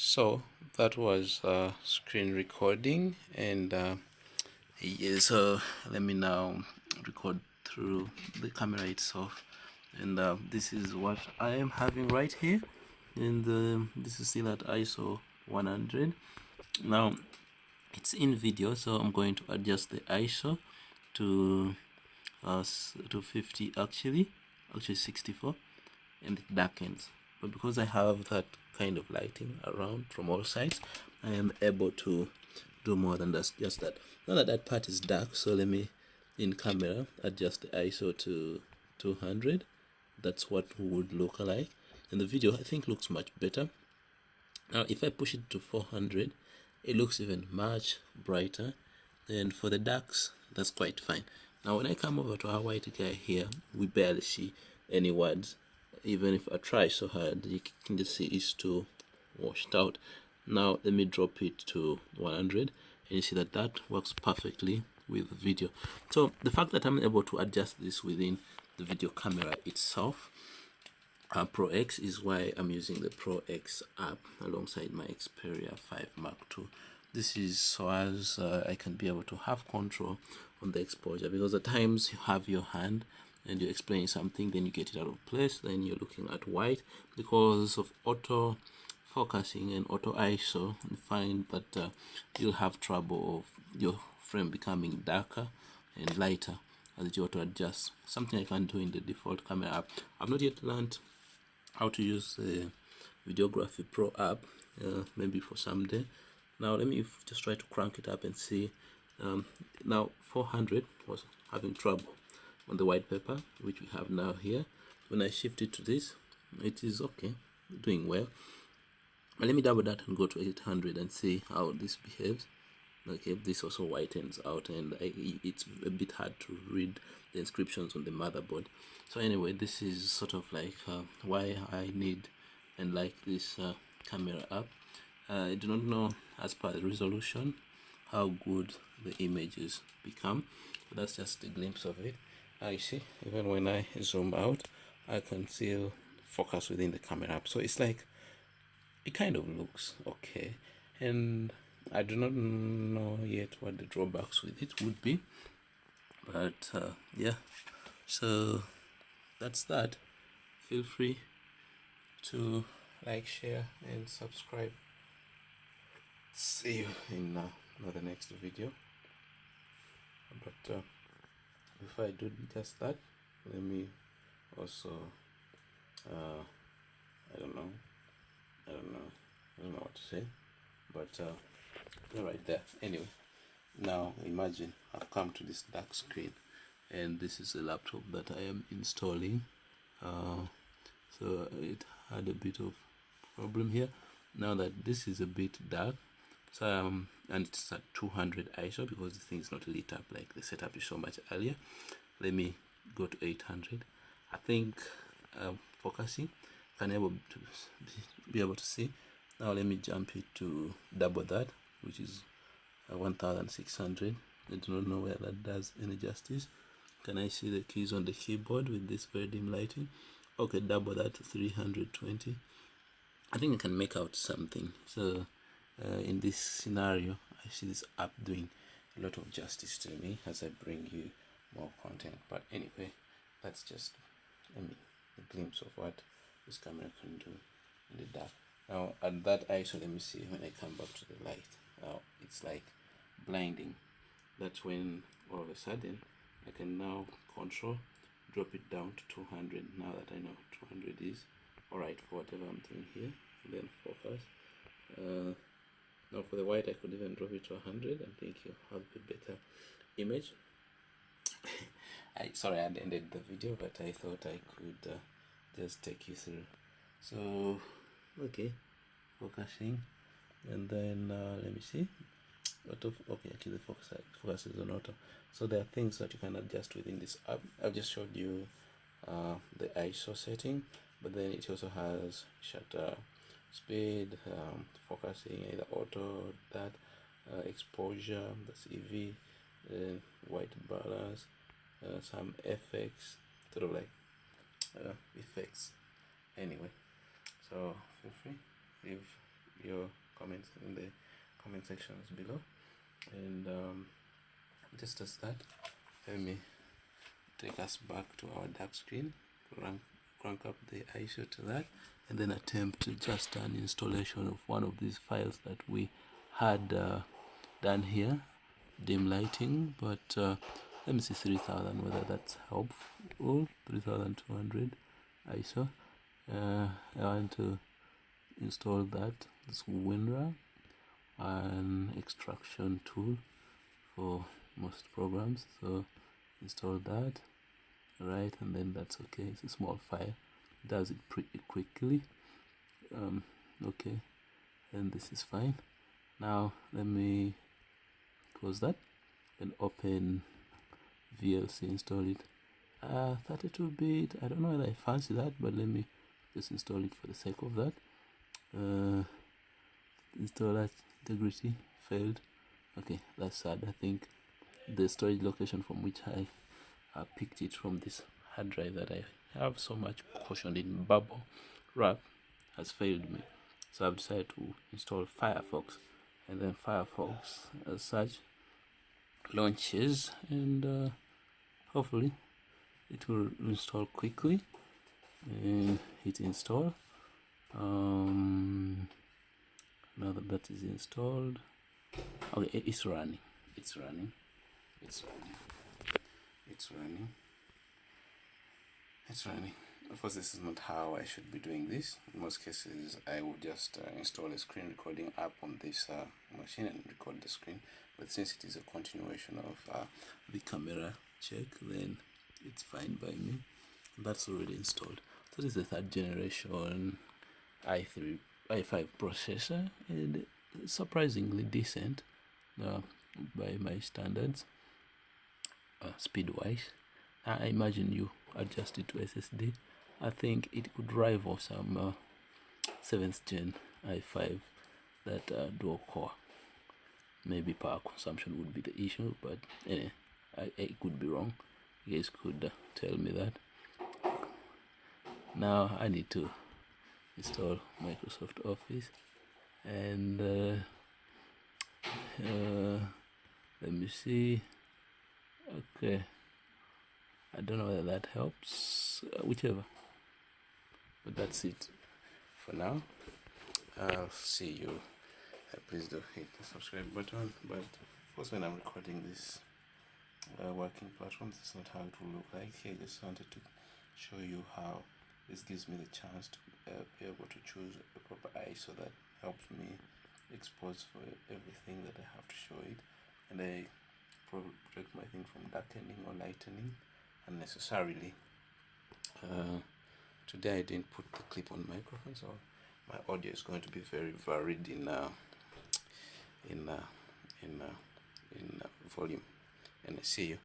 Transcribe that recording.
So that was screen recording, and yeah, so let me now record through the camera itself, and this is what I am having right here, and this is still at ISO 100. Now it's in video, so I'm going to adjust the ISO to 50, actually 64, and it darkens. But because I have that kind of lighting around from all sides, I am able to do more than just that. Now that that part is dark, so let me in camera adjust the ISO to 200. That's what would look like, and the video I think looks much better. Now if I push it to 400, it looks even much brighter, and for the darks that's quite fine. Now when I come over to our white guy here, we barely see any words. Even if I try so hard, you can just see it's too washed out. Now let me drop it to 100, and you see that that works perfectly with the video. So the fact that I'm able to adjust this within the video camera itself, Pro X, is why I'm using the Pro X app alongside my Xperia 5 Mark II. This is so as I can be able to have control on the exposure, because at times you have your hand and you're explaining something, then you get it out of place, then you're looking at white because of auto focusing and auto ISO. You find that you'll have trouble of your frame becoming darker and lighter as you auto adjust. Something I can do in the default camera app. I've not yet learned how to use the Videography Pro app, maybe for someday. Now let me just try to crank it up and see. Now 400 was having trouble on the white paper, which we have now here. When I shift it to this, it is okay, doing well. But let me double that and go to 800 and see how this behaves. Okay, this also whitens out, and it's a bit hard to read the inscriptions on the motherboard. So anyway, this is sort of like why I need and like this camera app. I do not know, as per the resolution, how good the images become, but that's just a glimpse of it. I see, even when I zoom out, I can still focus within the camera app. So it's like, it kind of looks okay, and I do not know yet what the drawbacks with it would be, but yeah, so that's that. Feel free to like, share, and subscribe. See you in the next video. But before I do just that, let me also I don't know what to say, but they're right there. Anyway, now imagine I've come to this dark screen, and this is a laptop that I am installing. So it had a bit of problem here. Now that this is a bit dark, so and it's at 200 ISO because the thing is not lit up like the setup you saw much earlier. Let me go to 800. I think focusing can be able to see. Now let me jump it to double that, which is 1600. I do not know where that does any justice. Can I see the keys on the keyboard with this very dim lighting? Okay, double that to 320. I think I can make out something. So in this scenario, I see this app doing a lot of justice to me as I bring you more content. But anyway, that's just a glimpse of what this camera can do in the dark. Now at that ISO, let me see when I come back to the light. Now it's like blinding. That's when all of a sudden I can now control, drop it down to 200. Now that I know 200 is alright for whatever I'm doing here, and then focus. Now for the white, I could even drop it to 100. I think you have a better image. Sorry, I ended the video, but I thought I could just take you through. So okay, focusing, and then let me see. Okay, actually the focus is on auto. So there are things that you can adjust within this app. I've just showed you the ISO setting, but then it also has shutter speed, focusing, either auto, that exposure, that's EV, white balance, some effects, sort of like effects. Anyway, so feel free if you your comments in the comment sections below. And just as that, let me take us back to our dark screen, crank up the ISO to that, and then attempt just an installation of one of these files that we had done here, dim lighting. But let me see 3000 whether that's helpful. 3200 ISO. I want to install that. This WinRAR, an extraction tool for most programs, so install that. Right, and then that's okay. It's a small file, it does it pretty quickly. Okay, and this is fine. Now let me close that and open VLC, install it. 32-bit, I don't know whether I fancy that, but let me just install it for the sake of that. Install that. Integrity failed. Okay, that's sad. I think the storage location from which I picked it from this hard drive that I have so much caution in bubble wrap has failed me, so I've decided to install Firefox, and then Firefox as such launches, and hopefully it will install quickly. And hit install. Now that is installed. Okay, it's running. It's running. Of course, this is not how I should be doing this. In most cases, I would just install a screen recording app on this machine and record the screen. But since it is a continuation of the camera check, then it's fine by me. That's already installed. So this is the 3rd generation i5 processor, and surprisingly decent by my standards, speed wise. I imagine you adjust it to SSD, I think it could rival some 7th gen i5 that dual core. Maybe power consumption would be the issue, but I could be wrong. You guys could tell me that. Now I need to install Microsoft Office, and let me see. Okay, I don't know whether that helps, whichever, but that's it for now. I'll see you. Please do hit the subscribe button. But of course, when I'm recording this working platform, this is not how it will look like. I just wanted to show you how this gives me the chance to be able to choose a proper ISO that helps me expose for everything that I have to show it, and I protect my thing from darkening or lightening unnecessarily. Today I didn't put the clip on microphone, so my audio is going to be very varied in volume. And I see you.